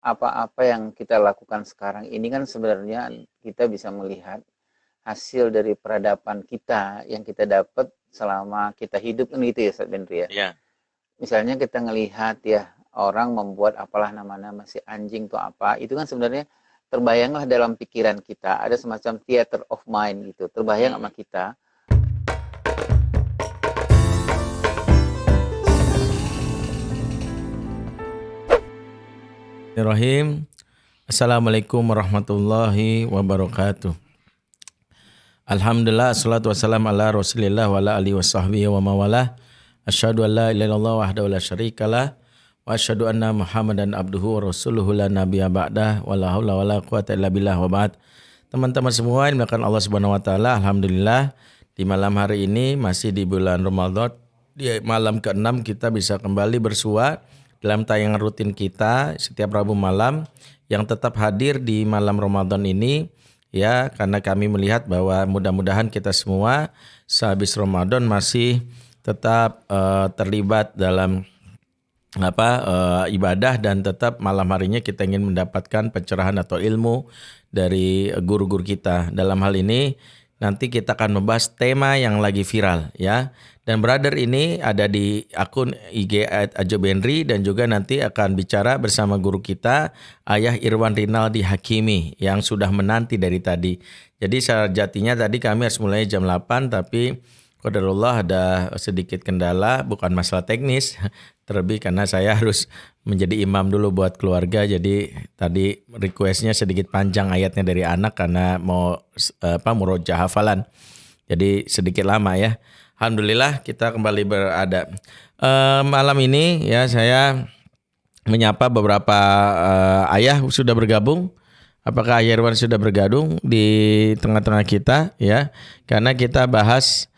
apa-apa yang kita lakukan sekarang ini kan sebenarnya kita bisa melihat hasil dari peradaban kita yang kita dapat selama kita hidup kan gitu ya Ustaz Bentri ya. Ya. Misalnya kita ngelihat ya orang membuat apalah nama-nama si anjing tuh apa, itu kan sebenarnya terbayanglah dalam pikiran kita ada semacam theater of mind gitu, terbayang sama Hmm. kita. Bismillahirrahmanirrahim. Assalamualaikum warahmatullahi wabarakatuh. Alhamdulillah, assalatu wassalamu ala rasulillah wa ala alihi wa sahbihi wa mawalah. Asyhadu an la ilaha illallah wahdahu la syarikalah wa asyhadu anna Muhammadan abduhu wa rasuluhu la nabiyya ba'dah wa la haula wa la quwata illa billah wa ba'd. Teman-teman semua yang dimuliakan Allah Subhanahu wa taala, alhamdulillah di malam hari ini masih di bulan Ramadan, di malam ke-6 kita bisa kembali bersua dalam tayangan rutin kita setiap Rabu malam yang tetap hadir di malam Ramadan ini ya, karena kami melihat bahwa mudah-mudahan kita semua sehabis Ramadan masih tetap terlibat dalam ibadah dan tetap malam harinya kita ingin mendapatkan pencerahan atau ilmu dari guru-guru kita. Dalam hal ini nanti kita akan membahas tema yang lagi viral ya. Dan brother ini ada di akun IG @ajobenri dan juga nanti akan bicara bersama guru kita Ayah Irwan Rinaldi Hakimi yang sudah menanti dari tadi. Jadi sejatinya tadi kami harus mulai jam 8 tapi qadarullah ada sedikit kendala, bukan masalah teknis, terlebih karena saya harus menjadi imam dulu buat keluarga. Jadi tadi requestnya sedikit panjang ayatnya dari anak karena mau murojaah hafalan. Jadi sedikit lama ya. Alhamdulillah kita kembali berada. Malam ini ya saya menyapa beberapa ayah sudah bergabung. Apakah Ayah Irwan sudah bergabung di tengah-tengah kita ya? Karena kita bahas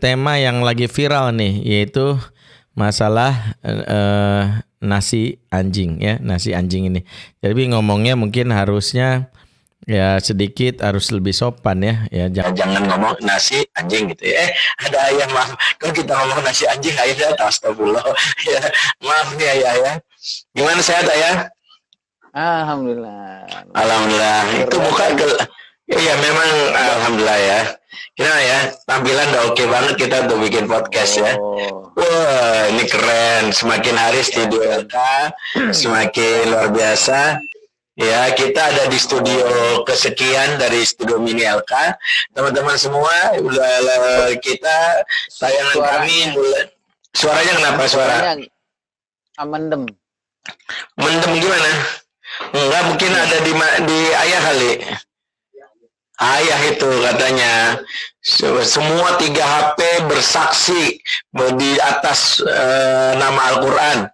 tema yang lagi viral nih, yaitu masalah nasi anjing ya, nasi anjing ini. Jadi ngomongnya mungkin harusnya ya sedikit harus lebih sopan ya. Ya Jangan ngomong nasi anjing gitu ya. Ada ayah, maaf. Kalau kita ngomong nasi anjing, ayah astagfirullah. Ya, maaf nih ayah ya. Gimana sehat ayah? Alhamdulillah. Alhamdulillah. Itu bukan iya memang alhamdulillah ya. Gimana ya? Tampilan udah oke banget kita untuk bikin podcast ya. Wah, ini keren. Semakin hari studio LK semakin luar biasa. Ya, kita ada di studio kesekian dari studio mini LK. Teman-teman semua, kita tayangan kami mulai. Suaranya kenapa suara? Mendem. Mendem gimana? Enggak, mungkin ada di ayah kali. Ayah itu katanya semua 3 HP bersaksi di atas nama Al-Quran.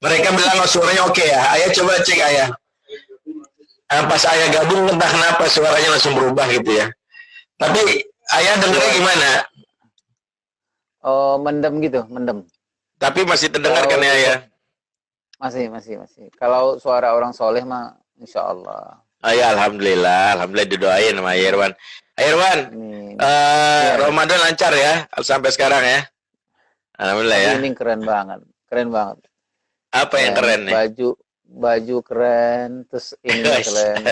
Mereka bilang oh, suaranya oke ya. Ayah coba cek ayah. Pas ayah gabung entah kenapa suaranya langsung berubah gitu ya. Tapi ayah dengarnya gimana? Oh, mendem gitu, mendem. Tapi masih terdengar kan ya ayah? Masih. Kalau suara orang soleh mah insya Allah. Ya alhamdulillah didoain sama Ayah Irwan. Ayah Irwan, Ramadan lancar ya sampai sekarang ya. Alhamdulillah ya. Ini keren banget. Apa yang keren nih? Baju keren, terus ini keren.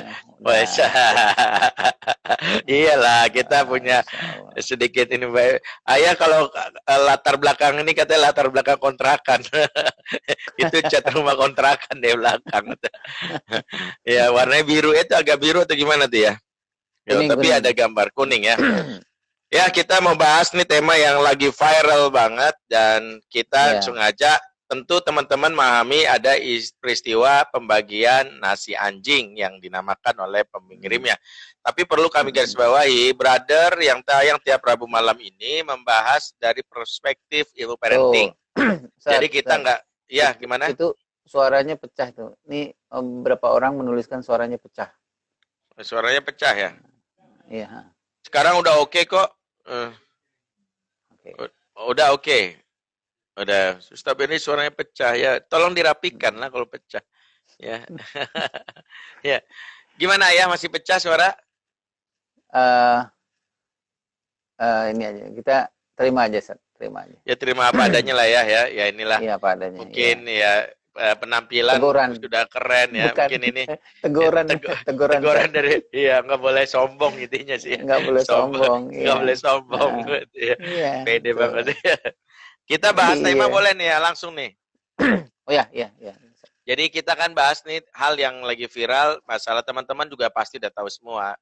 Iyalah, kita punya sedikit ini. Ayah kalau latar belakang ini katanya latar belakang kontrakan. Itu cat rumah kontrakan di belakang. Ya, warnanya biru itu agak biru atau gimana tuh ya? Tapi ada gambar kuning ya. Ya, kita mau bahas nih tema yang lagi viral banget dan kita sengaja tentu teman-teman memahami ada peristiwa pembagian nasi anjing yang dinamakan oleh pengirimnya. Tapi perlu kami garis bawahi, brother yang tayang tiap Rabu malam ini membahas dari perspektif ilmu parenting. Jadi kita nggak, ya gimana? Itu suaranya pecah tuh. Ini beberapa orang menuliskan suaranya pecah. Suaranya pecah ya? Iya. Sekarang udah oke kok. Udah oke. Udah, Ustaz ini suaranya pecah ya. Tolong dirapikan lah kalau pecah. Ya. Ya. Gimana ya, masih pecah suara? Ini aja. Kita terima aja, Sat. Terima aja. Ya terima apa adanya lah ya. Ya inilah. Iya, apa adanya. Mungkin ya penampilan Teguran, sudah keren ya. bukan Mungkin ini teguran, teguran Sat. dari iya nggak boleh sombong intinya sih. Nggak boleh Sombong sombong, nggak iya. boleh sombong Nah, gitu ya. iya, Pede betul. banget ya. Kita bahas tema Iya. boleh nih ya langsung nih. Oh ya, iya, iya. Jadi kita kan bahas nih hal yang lagi viral, masalah teman-teman juga pasti udah tahu semua.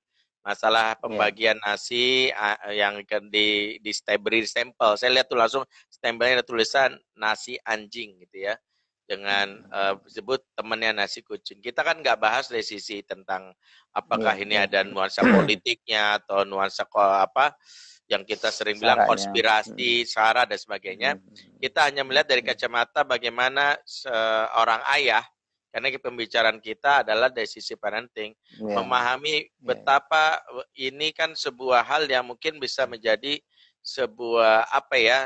Masalah Iya. pembagian nasi yang di beri stempel. Saya lihat tuh langsung stempelnya ada tulisan nasi anjing gitu ya. Dengan disebut temannya nasi kucing. Kita kan nggak bahas dari sisi tentang apakah Iya, ini iya. ada nuansa politiknya atau nuansa apa yang kita sering bilang Saranya. konspirasi, sara dan sebagainya. Kita hanya melihat dari kacamata bagaimana seorang ayah, karena pembicaraan kita adalah dari sisi parenting, Iya. memahami Iya. betapa ini kan sebuah hal yang mungkin bisa menjadi sebuah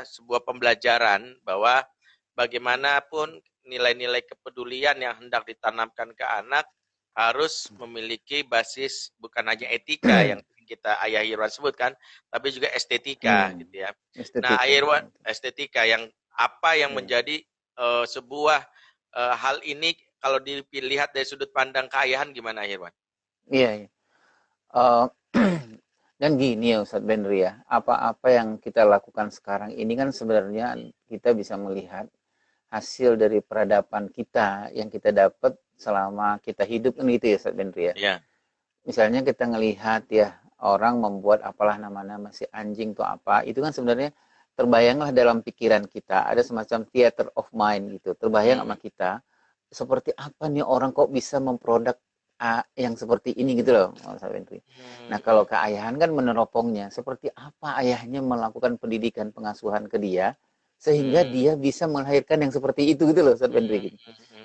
sebuah pembelajaran bahwa bagaimanapun nilai-nilai kepedulian yang hendak ditanamkan ke anak harus memiliki basis bukan hanya etika yang kita Ayah Irwan sebutkan, tapi juga estetika gitu ya. Nah, Estetika. Irwan estetika yang apa yang Iya. menjadi sebuah hal ini kalau dilihat dari sudut pandang keayahan gimana Irwan? Iya, iya. Dan gini ya Ustadz Benri ya, apa-apa yang kita lakukan sekarang ini kan sebenarnya kita bisa melihat hasil dari peradaban kita yang kita dapat selama kita hidup kan gitu ya Ustadz Benri ya. Iya. Misalnya kita ngelihat ya orang membuat apalah namanya masih anjing tuh apa, itu kan sebenarnya terbayanglah dalam pikiran kita ada semacam theater of mind gitu, terbayang sama kita seperti apa nih orang kok bisa memproduk yang seperti ini gitu loh Mas Benri. Nah kalau keayahan kan meneropongnya seperti apa ayahnya melakukan pendidikan pengasuhan ke dia sehingga dia bisa melahirkan yang seperti itu gitu loh Ustadz Benri gitu.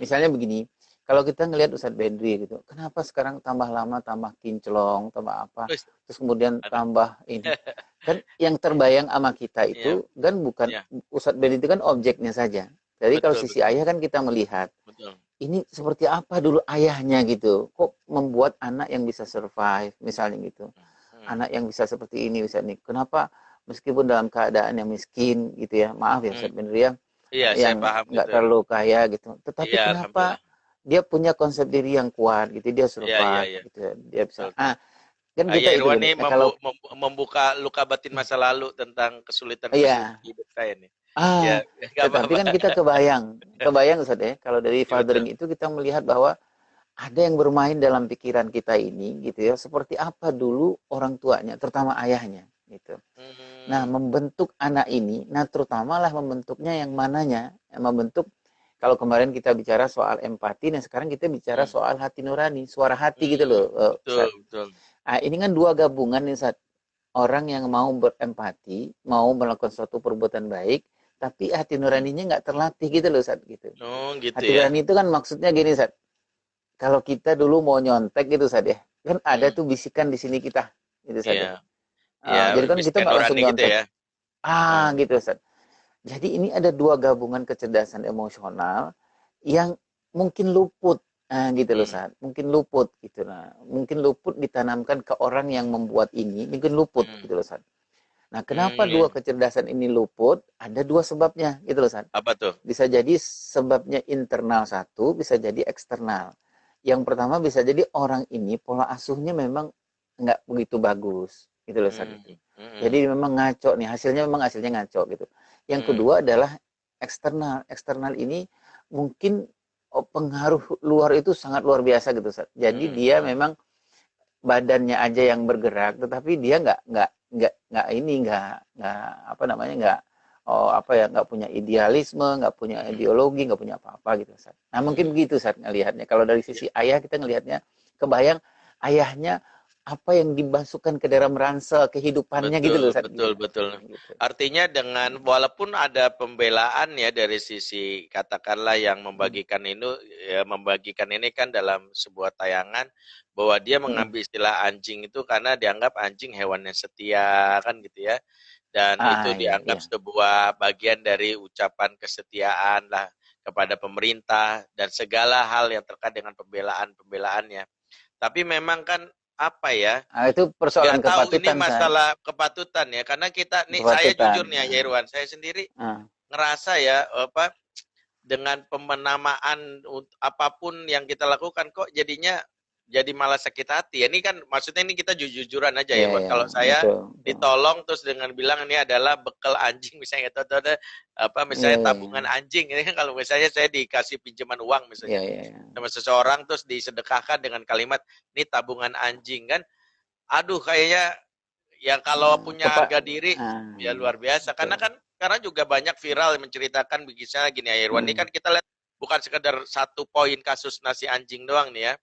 Misalnya begini, kalau kita ngelihat Ustadz Benri gitu, kenapa sekarang tambah lama tambah kinclong, tambah apa, terus kemudian tambah ini. Kan yang terbayang sama kita itu kan bukan Ustadz Benri itu kan objeknya saja. Jadi kalau sisi ayah kan kita melihat ini seperti apa dulu ayahnya gitu, kok membuat anak yang bisa survive misalnya gitu, anak yang bisa seperti ini bisa nih. Kenapa meskipun dalam keadaan yang miskin gitu ya, maaf ya Ustadz Benri yang nggak terlalu kaya gitu, tetapi kenapa dia punya konsep diri yang kuat gitu, dia survive gitu, dia bisa. Kan kita itu Irwan kalau membuka luka batin masa lalu tentang kesulitan hidup saya nih. Tetapi kan kita kebayang Ustaz ya, kalau dari fathering itu kita melihat bahwa ada yang bermain dalam pikiran kita ini gitu ya, seperti apa dulu orang tuanya, terutama ayahnya gitu. Nah, membentuk anak ini, nah terutamalah membentuknya yang mananya, yang membentuk kalau kemarin kita bicara soal empati, nah sekarang kita bicara soal hati nurani, suara hati gitu loh. Betul. Nah, ini kan dua gabungan nih Ustaz. Orang yang mau berempati, mau melakukan suatu perbuatan baik, tapi hati nuraninya nggak terlatih gitu loh Ustaz gitu. Gitu hati nurani itu kan maksudnya gini Ustaz. Kalau kita dulu mau nyontek gitu Ustaz ya, kan ada tuh bisikan di sini kita gitu Ustaz. Jadi kan kita nggak langsung nyontek. Gitu ya. Gitu Ustaz. Jadi ini ada dua gabungan kecerdasan emosional yang mungkin luput gitu loh Ustaz. Mungkin luput gitu. Nah, mungkin luput ditanamkan ke orang yang membuat ini, mungkin luput gitu loh Ustaz. Nah, kenapa dua kecerdasan ini luput? Ada dua sebabnya, gitu loh, San. Apa tuh? Bisa jadi sebabnya internal satu, bisa jadi eksternal. Yang pertama bisa jadi orang ini pola asuhnya memang nggak begitu bagus, gitu loh, San. Jadi memang ngaco nih, hasilnya ngaco gitu. Yang kedua adalah eksternal. Eksternal ini mungkin pengaruh luar itu sangat luar biasa gitu, San. Jadi dia memang badannya aja yang bergerak, tetapi dia nggak punya idealisme, nggak punya ideologi, nggak punya apa-apa gitu Ustaz. Nah mungkin begitu Ustaz ngelihatnya. Kalau dari sisi ayah kita ngelihatnya kebayang ayahnya apa yang dimasukkan ke dalam ransel kehidupannya gitu loh Ustaz. Betul. Gitu. Artinya dengan walaupun ada pembelaan ya dari sisi katakanlah yang membagikan ini kan dalam sebuah tayangan bahwa dia mengambil istilah anjing itu karena dianggap anjing hewan yang setia kan gitu ya. Dan itu dianggap sebuah bagian dari ucapan kesetiaan lah kepada pemerintah dan segala hal yang terkait dengan pembelaannya. Tapi memang kan itu persoalan kepatutan. Ini masalah kepatutan ya, karena kita nih saya jujur nih ya Irwan, saya sendiri ngerasa ya dengan pemenamaan apapun yang kita lakukan kok jadinya jadi malah sakit hati. Ini kan maksudnya ini kita jujur-jujuran aja ya. Iya, iya, Kalau saya betul, betul. ditolong terus dengan bilang ini adalah bekal anjing misalnya atau ada apa misalnya Iya, iya, tabungan anjing ini kan kalau misalnya saya dikasih pinjaman uang iya, misalnya iya, iya. sama seseorang terus disedekahkan dengan kalimat ini tabungan anjing kan. Aduh kayaknya ya kalau punya harga diri ya luar biasa karena betul. karena juga banyak viral yang menceritakan begitu gini ya Irwan. Ini kan kita lihat bukan sekedar satu poin kasus nasi anjing doang nih ya.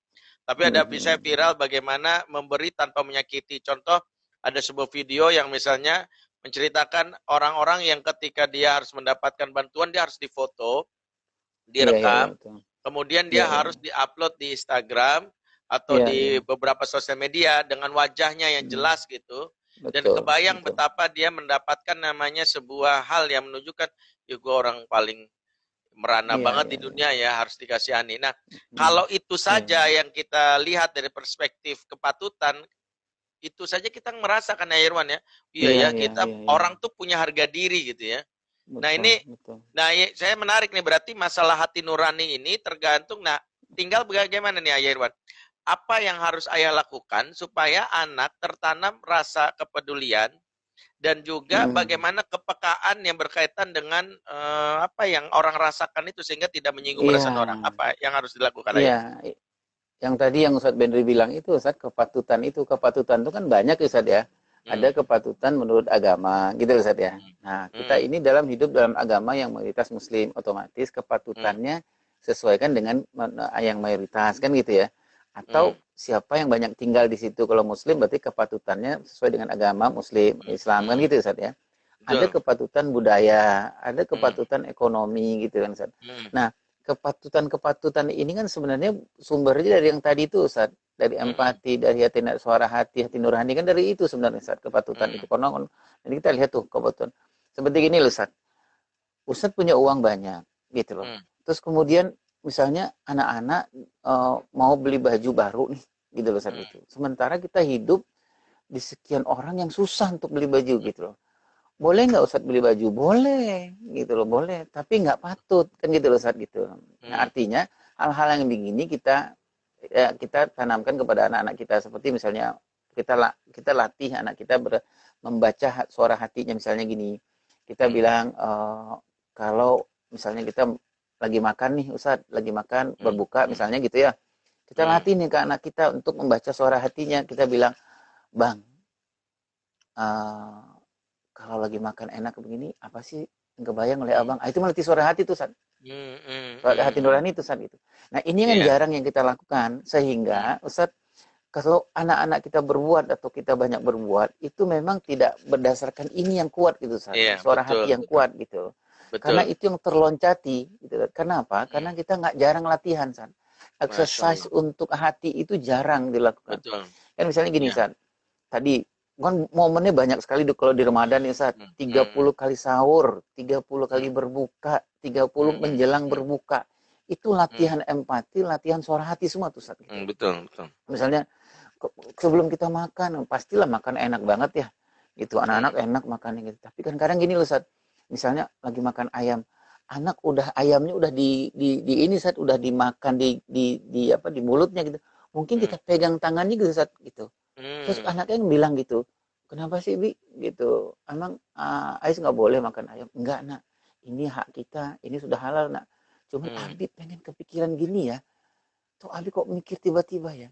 Tapi ada bisa viral bagaimana memberi tanpa menyakiti. Contoh, ada sebuah video yang misalnya menceritakan orang-orang yang ketika dia harus mendapatkan bantuan, dia harus difoto, Iya, iya, iya, direkam, betul. kemudian Iya, dia iya. harus diupload di Instagram atau Iya, di iya. beberapa sosial media dengan wajahnya yang jelas gitu. Dan Betul, kebayang betul. betapa dia mendapatkan namanya sebuah hal yang menunjukkan, ya gue orang paling merana Iya, banget iya, di iya. dunia ya harus dikasihani. Nah, kalau itu saja yang kita lihat dari perspektif kepatutan, itu saja kita merasakan ya Irwan ya. Iya Iya, ya, iya, kita iya, iya. orang tuh punya harga diri gitu ya. Nah, Betul, ini betul. saya menarik nih berarti masalah hati nurani ini tergantung tinggal bagaimana nih Ayah Irwan. Apa yang harus ayah lakukan supaya anak tertanam rasa kepedulian dan juga bagaimana kepekaan yang berkaitan dengan apa yang orang rasakan itu sehingga tidak menyinggung Iya, perasaan orang. Apa yang harus dilakukan ayah? iya. Yang tadi yang Ustadz Benri bilang itu, Ustadz, kepatutan itu. Kepatutan itu kan banyak ya, Ustadz ya. Ada kepatutan menurut agama, gitu Ustadz ya. Nah, kita ini dalam hidup dalam agama yang mayoritas muslim, otomatis kepatutannya sesuaikan dengan yang mayoritas, kan gitu ya. Atau siapa yang banyak tinggal di situ. Kalau muslim berarti kepatutannya sesuai dengan agama muslim, Islam, kan gitu Ustadz ya. Ada kepatutan budaya, ada kepatutan ekonomi gitu kan Ustadz. Nah, kepatutan ini kan sebenarnya sumbernya dari yang tadi itu Ustaz, dari empati, dari suara hati nurani kan dari itu sebenarnya Ustaz, kepatutan itu. Karena jadi kita lihat tuh kepatutan. Seperti gini loh Ustaz. Ustaz punya uang banyak gitu loh. Terus kemudian misalnya anak-anak mau beli baju baru nih gitu loh Ustaz itu. Sementara kita hidup di sekian orang yang susah untuk beli baju gitu loh. Boleh nggak Ustadz beli baju? Boleh, gitu loh, boleh. Tapi nggak patut, kan gitu loh Ustadz gitu. Nah, artinya hal-hal yang begini kita tanamkan kepada anak-anak kita. Seperti misalnya kita latih anak kita membaca suara hatinya. Misalnya gini, kita bilang kalau misalnya kita lagi makan nih Ustadz, lagi makan berbuka misalnya gitu ya. Kita latih nih ke anak kita untuk membaca suara hatinya. Kita bilang, Bang, kalau lagi makan enak begini, apa sih yang kebayang oleh abang? Itu melatih suara hati tuh, San. Suara hati nurani itu, San. Gitu. Nah, ini kan jarang yang kita lakukan. Sehingga, Ustaz, kalau anak-anak kita berbuat atau kita banyak berbuat, itu memang tidak berdasarkan ini yang kuat gitu, San. Suara hati yang kuat gitu. Karena itu yang terloncati. Gitu. Kenapa? Karena kita nggak jarang latihan, San. Exercise untuk hati itu jarang dilakukan. Kan misalnya gini, San. Tadi, kan momennya banyak sekali kalau di Ramadan ya Ustaz. 30 kali sahur, 30 kali berbuka, 30 menjelang berbuka. Itu latihan empati, latihan suara hati semua tuh Ustaz. Betul. Misalnya sebelum kita makan, pastilah makan enak banget ya. Gitu, anak-anak enak makannya gitu. Tapi kan kadang gini loh Ustaz. Misalnya lagi makan ayam, ayamnya udah di ini Ustaz, udah dimakan di mulutnya gitu. Mungkin kita pegang tangannya gitu Ustaz gitu. Terus anaknya yang bilang gitu, kenapa sih Bi? Gitu, emang Ais nggak boleh makan ayam? Enggak nak, ini hak kita, ini sudah halal nak. Cuman Abi pengen kepikiran gini ya, tuh Abi kok mikir tiba-tiba ya,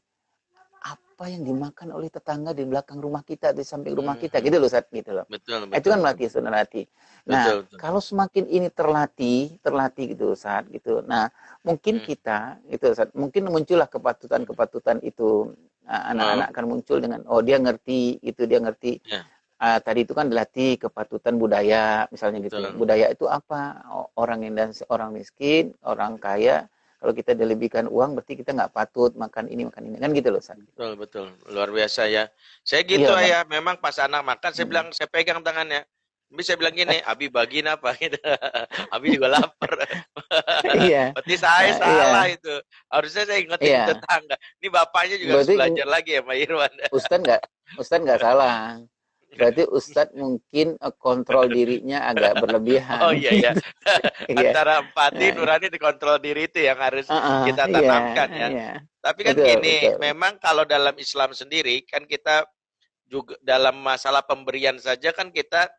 apa yang dimakan oleh tetangga di belakang rumah kita, di samping rumah kita, gitu loh Ustaz, gitu loh. Betul. Itu kan melatih sunnah hati. Nah, kalau semakin ini terlatih gitu Ustaz, gitu. Nah, mungkin kita, itu Ustaz, mungkin muncullah kepatutan itu. Anak-anak akan muncul dengan dia ngerti itu, dia ngerti. Tadi itu kan dilatih kepatutan budaya misalnya gitu. Budaya itu apa? Orang miskin, orang kaya. Kalau kita dilebihkan uang berarti kita nggak patut makan ini kan gitu loh San. Betul. Luar biasa ya. Saya gitu ya. Memang pas anak makan saya bilang saya pegang tangannya. Bisa bilang gini, Abi bagiin apa gitu. Abi juga lapar. Iya. Berarti saya salah itu. Harusnya saya ingetin tetangga. Ini bapaknya juga harus belajar lagi ya Pak Irwan. Ustaz nggak salah. Berarti Ustadz mungkin kontrol dirinya agak Oh berlebihan iya ya. gitu. Iya. Antara empati, Nah, nurani, dikontrol diri itu yang harus kita iya, tanamkan ya. iya. Tapi kan Betul, gini, betul. memang kalau dalam Islam sendiri kan kita juga dalam masalah pemberian saja kan kita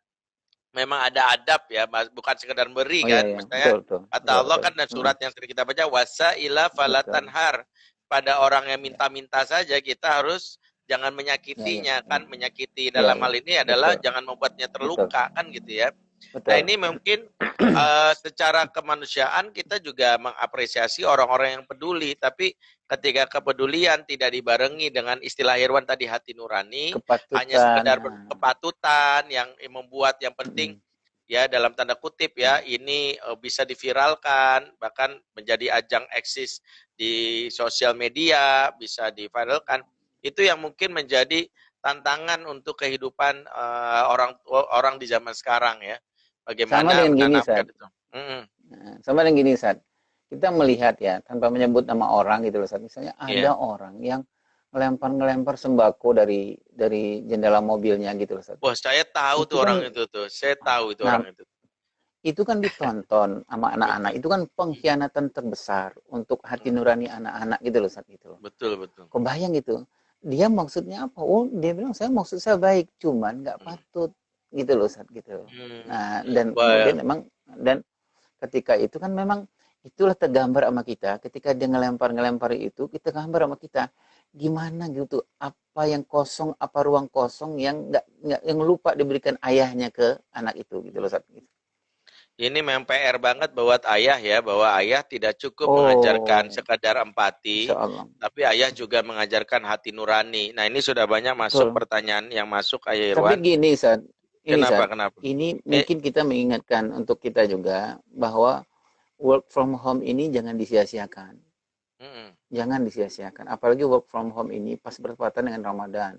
memang ada adab ya, bukan sekedar beri Oh iya, kan. iya. Maksudnya Betul, betul. kata Betul, Allah betul. kan dan surat yang sering kita baca wasaila Betul. falatanhar, pada orang yang Iya, minta-minta saja kita harus jangan iya, iya, menyakitinya iya. kan. Menyakiti Iya, dalam iya. hal ini adalah Betul, jangan membuatnya betul. terluka kan gitu ya. Nah Betul. ini mungkin secara kemanusiaan kita juga mengapresiasi orang-orang yang peduli, tapi ketika kepedulian tidak dibarengi dengan istilah Irwan tadi hati nurani, hanya Kepatutan. sekedar Nah. kepatutan yang membuat yang penting ya dalam tanda kutip ya ini bisa diviralkan, bahkan menjadi ajang eksis di sosial media, bisa diviralkan, itu yang mungkin menjadi tantangan untuk kehidupan orang di zaman sekarang ya. Sama Bagaimana dengan gini, menanamkan Sat. itu. Nah, sama dengan gini, Sat. Kita melihat ya, tanpa menyebut nama orang gitu loh, Sat. Misalnya ada Iya. orang yang ngelempar sembako dari jendela mobilnya gitu loh, Sat. Wah, saya tahu Itu tuh kan, orang itu tuh. Saya tahu itu nah, orang itu. itu kan ditonton sama anak-anak. Betul. Itu kan pengkhianatan terbesar untuk hati nurani anak-anak gitu loh, Sat. Gitu loh. Betul, betul. Kebayang gitu. Dia maksudnya apa? Oh, dia bilang maksud saya baik, cuman nggak patut gitu loh, Sat. Gitu. Nah, dan kemudian memang, dan ketika itu kan memang itulah tergambar sama kita. Ketika dia ngelempar itu, kita gambar sama kita. Gimana gitu? Apa yang kosong, apa ruang kosong yang nggak yang lupa diberikan ayahnya ke anak itu gitu loh, Sat. Gitu. Ini memang PR banget buat ayah ya, bahwa ayah tidak cukup Oh, mengajarkan sekadar empati, Insya Allah. tapi ayah juga mengajarkan hati nurani. Nah ini sudah banyak masuk Betul. pertanyaan yang masuk Ayah Tapi Irwan. gini, Sat. Kenapa? Ini mungkin kita mengingatkan untuk kita juga bahwa work from home ini jangan disia-siakan. Jangan disia-siakan. Apalagi work from home ini pas bertepatan dengan Ramadan.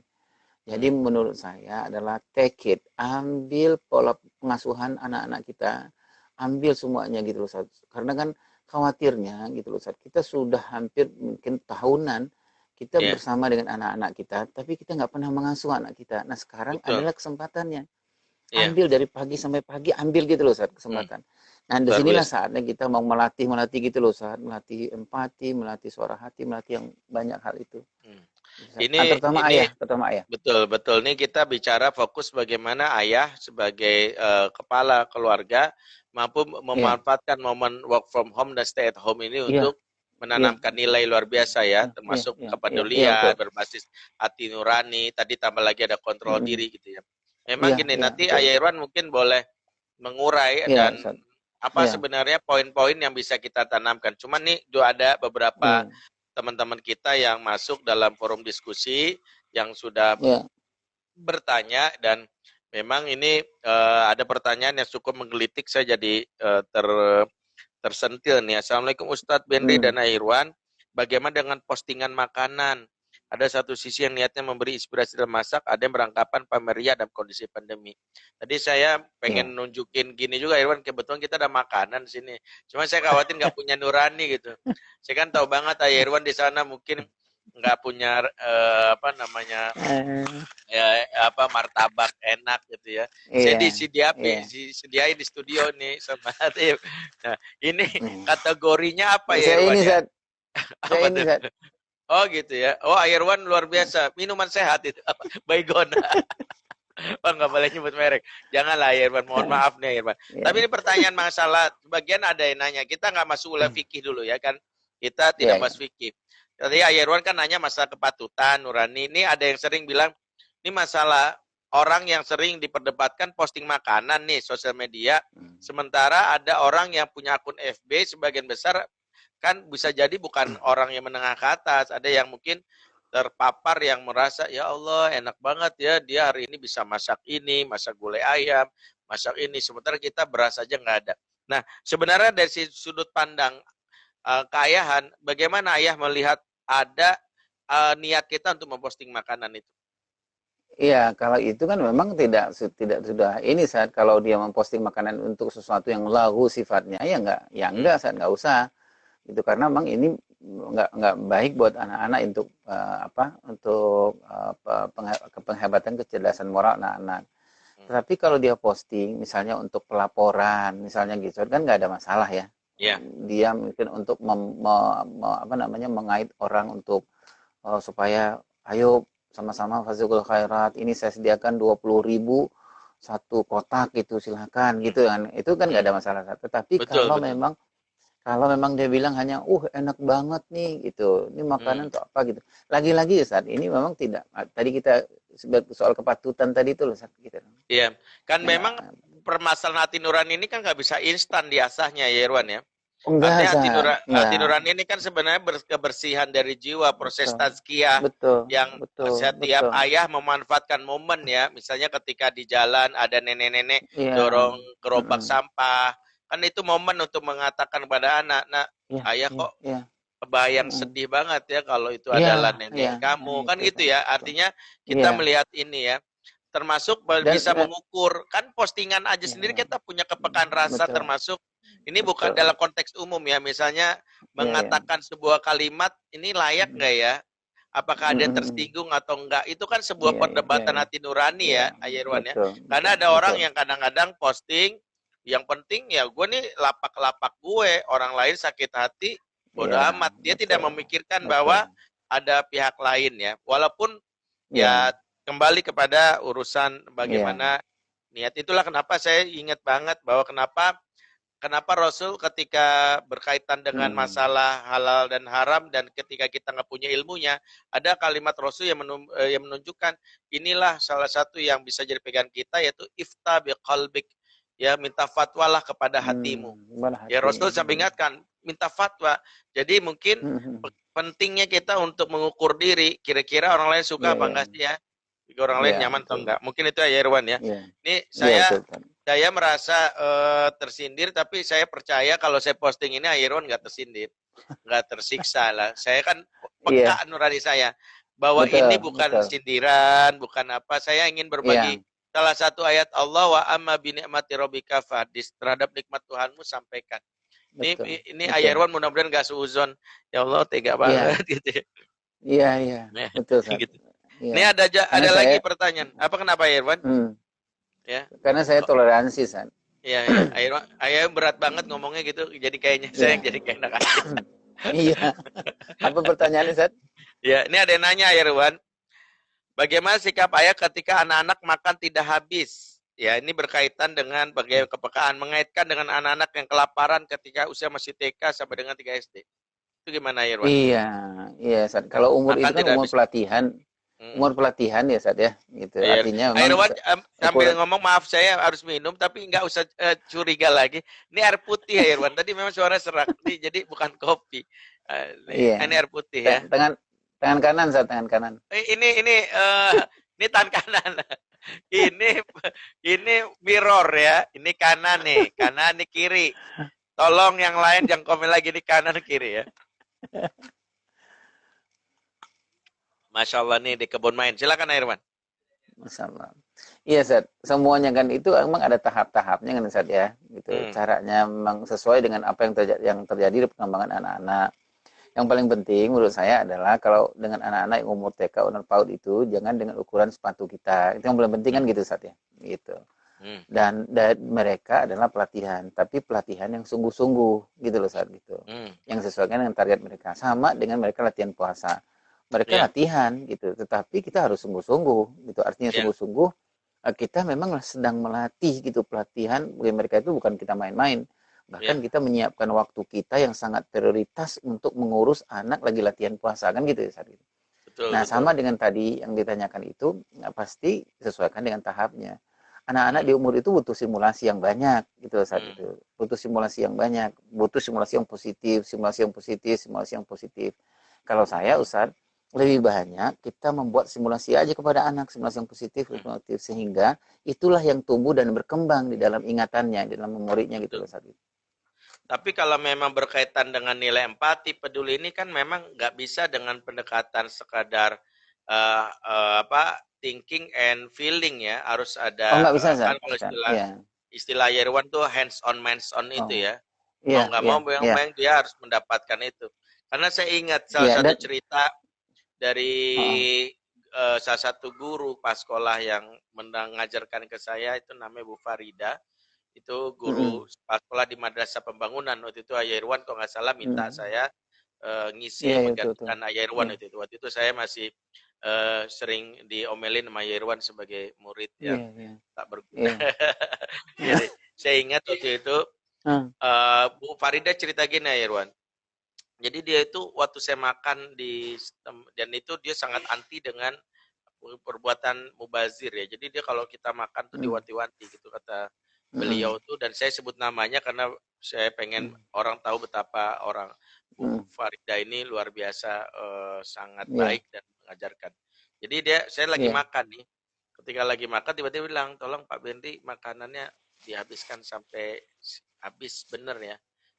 Jadi menurut saya adalah take it. Ambil pola pengasuhan anak-anak kita. Ambil semuanya gitu loh, Sat. Karena kan khawatirnya gitu loh, Sat. Kita sudah hampir mungkin tahunan kita bersama dengan anak-anak kita, tapi kita nggak pernah mengasuh anak kita. Nah sekarang adalah kesempatannya. Ambil dari pagi sampai pagi, ambil gitu loh, Sat, kesempatan. Nah disinilah saatnya kita mau melatih gitu loh, Sat. Melatih empati, melatih suara hati, melatih yang banyak hal itu. Terutama ayah. Betul. Ini kita bicara fokus bagaimana ayah sebagai kepala keluarga mampu memanfaatkan momen work from home dan stay at home ini untuk menanamkan nilai luar biasa ya, termasuk kepedulian, berbasis hati nurani, tadi tambah lagi ada kontrol diri gitu ya. Memang gini, nanti Ayah Irwan mungkin boleh mengurai dan apa sebenarnya poin-poin yang bisa kita tanamkan. Cuman nih ada beberapa teman-teman kita yang masuk dalam forum diskusi yang sudah bertanya, dan memang ini ada pertanyaan yang cukup menggelitik, saya jadi tersentil nih. Assalamualaikum Ustadz Benri dan Ayah Irwan. Bagaimana dengan postingan makanan? Ada satu sisi yang niatnya memberi inspirasi dalam masak, ada yang beranggapan pameria dalam kondisi pandemi. Tadi saya pengen nunjukin gini juga, Irwan, kebetulan kita ada makanan di sini. Cuma saya khawatir nggak punya nurani gitu. Saya kan tahu banget Ayah Irwan di sana mungkin nggak punya martabak enak gitu ya. Saya disediain di studio nih sama Tim. Nah, ini kategorinya apa ya, Irwan? Saya ini, Zat. Oh gitu ya. Oh, Ayah Irwan luar biasa. Minuman sehat itu apa? Baygon. Oh, nggak boleh nyebut merek. Janganlah Ayah Irwan. Mohon maaf nih Ayah Irwan. Tapi ini pertanyaan masalah. Sebagian ada yang nanya. Kita nggak masuk ulah fikih dulu ya kan. Kita tidak masuk fikih. Tadi Ayah Irwan kan nanya masalah kepatutan, nurani. Ini ada yang sering bilang, ini masalah orang yang sering diperdebatkan posting makanan nih sosial media. Sementara ada orang yang punya akun FB sebagian besar kan bisa jadi bukan orang yang menengah ke atas, ada yang mungkin terpapar yang merasa ya Allah enak banget ya dia hari ini bisa masak ini, masak gulai ayam, masak ini, sementara kita beras aja nggak ada. Nah sebenarnya dari sudut pandang keayahan, bagaimana ayah melihat ada niat kita untuk memposting makanan itu? Iya, kalau itu kan memang tidak sudah ini, saat kalau dia memposting makanan untuk sesuatu yang lahu sifatnya ya enggak saat nggak usah. Itu karena memang ini nggak baik buat anak-anak untuk penghebatan kecerdasan moral anak-anak. Tetapi kalau dia posting misalnya untuk pelaporan misalnya gitu kan nggak ada masalah ya. Ya, Dia mungkin untuk mengait orang untuk supaya ayo sama-sama Fazilul Khairat, ini saya sediakan 20.000 satu kotak gitu, silakan gitu kan. Itu kan nggak ada masalah. Tetapi betul, betul. kalau memang dia bilang hanya enak banget nih gitu, ini makanan untuk apa gitu. Lagi-lagi ya saat ini memang tidak. Tadi kita soal kepatutan tadi itu loh saat gitu. Iya, kan Ya, memang permasalahan hati nurani ini kan nggak bisa instan diasahnya ya Irwan ya. enggak Artinya saat, hati enggak. nurani ini kan sebenarnya kebersihan dari jiwa, proses Betul, tazkiyah betul, yang betul, setiap betul. ayah memanfaatkan momen ya. Misalnya ketika di jalan ada nenek-nenek Iya, dorong gerobak mm-mm. sampah, kan itu momen untuk mengatakan kepada anak, "Nak, Iya, ayah iya, kok iya, kebayang mm-mm. sedih banget ya kalau itu Iya, adalah iya, nenek nah kamu." Kan itu gitu San, ya. betul. Artinya kita Iya, melihat ini ya. Termasuk dan bisa mengukur kan postingan aja sendiri iya, kita punya kepekaan rasa, betul, termasuk ini bukan betul. dalam konteks umum ya, misalnya Iya, iya. mengatakan sebuah kalimat ini layak Mm-mm. nggak ya, apakah ada yang Mm-mm. tersinggung atau enggak, itu kan sebuah Iya, iya, iya, perdebatan iya. hati nurani Iya, ya Ayerwan ya, betul, betul, karena ada orang betul. yang kadang-kadang posting yang penting ya gue nih lapak-lapak gue, orang lain sakit hati bodoh Iya, amat, dia tidak betul, memikirkan betul. bahwa ada pihak lain ya, walaupun Iya, ya kembali kepada urusan iya. bagaimana niat. Itulah kenapa saya ingat banget bahwa kenapa Rasul ketika berkaitan dengan Mm-mm. masalah halal dan haram dan ketika kita nggak punya ilmunya, ada kalimat Rasul yang menunjukkan inilah salah satu yang bisa jadi pegangan kita, yaitu ifta biqalbik, ya minta fatwalah kepada hatimu. Benar Ya hati. Rasul sampai ingatkan minta fatwa. Jadi mungkin Mm-mm. pentingnya kita untuk mengukur diri, kira-kira orang lain suka Iya, apa iya, enggak sih ya? Orang lain iya, nyaman atau betul. enggak? Mungkin itu ya Irwan ya. Iya, Ini iya betul, betul. saya merasa tersindir, tapi saya percaya kalau saya posting ini Irwan nggak tersindir, nggak tersiksa lah. Saya kan Iya, peka nurani saya bahwa betul, ini bukan betul. sindiran, bukan apa. Saya ingin berbagi Iya, salah satu ayat Allah, wa amma bi ni'mati rabbika fahadis, terhadap nikmat Tuhanmu sampaikan. Ini betul, ini betul. Ayerwan mudah-mudahan nggak seuzon. Ya Allah tega Iya, banget gitu ya. iya, iya, Nah, betul, Sat. gitu. Iya, Ini karena ada saya, lagi pertanyaan. Apa kenapa Ayerwan? hmm, Ya. karena saya Kok toleransi, Sat. ya ya Ayerwan berat banget ngomongnya gitu. Jadi kayaknya saya yang Iya, jadi kayak enak aja. iya. Apa pertanyaannya, Sat? Ya, ini ada yang nanya Ayerwan. Bagaimana sikap ayah ketika anak-anak makan tidak habis? Ya, ini berkaitan dengan bagaimana kepekaan, mengaitkan dengan anak-anak yang kelaparan ketika usia masih TK sampai dengan 3 SD. Itu gimana, Irwan? Iya, iya, Sat. Kalau umur Makan itu kan tidak habis. umur pelatihan ya, Sat ya. Gitu. Iya. Artinya memang Irwan sambil ukuran. ngomong, maaf saya harus minum, tapi nggak usah curiga lagi. Ini air putih ya, Irwan. Tadi memang suara serak, jadi bukan kopi. Ini Iya. air putih ya. Tangan tangan kanan, Sat, tangan kanan. Ini tangan kanan. Ini mirror ya. Ini kanan nih, kanan nih kiri. Tolong yang lain jangan komen lagi di kanan kiri ya. Masya Allah nih di kebun main. Silakan Irwan. Masalah. Iya, Sat. Semuanya kan itu emang ada tahap-tahapnya kan, Sat ya. Gitu. Caranya memang sesuai dengan apa yang terjadi di perkembangan anak-anak. Yang paling penting menurut saya adalah kalau dengan anak-anak yang umur TK, umur PAUD itu jangan dengan ukuran sepatu kita. Itu yang paling penting kan gitu, Sat ya. Gitu. Dan mereka adalah pelatihan, tapi pelatihan yang sungguh-sungguh gitu loh, Sat gitu. Yang sesuai dengan target mereka. Sama dengan mereka latihan puasa. Mereka latihan gitu, tetapi kita harus sungguh-sungguh gitu. Artinya sungguh-sungguh kita memang sedang melatih gitu, pelatihan bagi mereka itu bukan kita main-main. Bahkan kita menyiapkan waktu kita yang sangat prioritas untuk mengurus anak lagi latihan puasa kan gitu ya, Sat. Betul, Nah, betul. sama dengan tadi yang ditanyakan itu pasti sesuaikan dengan tahapnya. Anak-anak di umur itu butuh simulasi yang banyak gitu saat itu. Butuh simulasi yang banyak, butuh simulasi yang positif, simulasi yang positif, simulasi yang positif. Kalau saya, Ustaz, lebih banyak kita membuat simulasi aja kepada anak, simulasi yang positif, sehingga itulah yang tumbuh dan berkembang di dalam ingatannya, di dalam memorinya gitu loh saat itu. Tapi kalau memang berkaitan dengan nilai empati, peduli ini kan memang nggak bisa dengan pendekatan sekadar thinking and feeling ya, harus ada nggak bisa, kan kalau istilah Yerwan tuh hands on, itu ya. Mau nggak mau dia harus mendapatkan itu. Karena saya ingat salah Iya, satu dan cerita dari heeh, salah satu guru pas sekolah yang mengajarkan ke saya itu namanya Bu Farida. Itu guru mhm, pas sekolah di Madrasah Pembangunan. Waktu itu Ayah Irwan kalau nggak salah minta mhm. saya Iya ngisi iya, betul betul. menggantikan Ayah Irwan Iya, waktu itu. Waktu itu saya masih sering diomelin sama Ayah Irwan sebagai murid yang iya iya, tak berguna. iya. Jadi saya ingat waktu itu Heeh, Bu Farida cerita gini ya Irwan. Jadi dia itu waktu saya makan dan itu dia sangat anti dengan perbuatan mubazir ya. Jadi dia kalau kita makan tuh mhm, diwanti-wanti gitu kata mhm, beliau tuh, dan saya sebut namanya karena saya pengen mhm, orang tahu betapa orang Bu mhm, Farida ini luar biasa sangat iya, baik dan mengajarkan. Jadi saya lagi iya, makan nih. Ketika lagi makan tiba-tiba bilang, "Tolong Pak Benri makanannya dihabiskan sampai habis bener ya.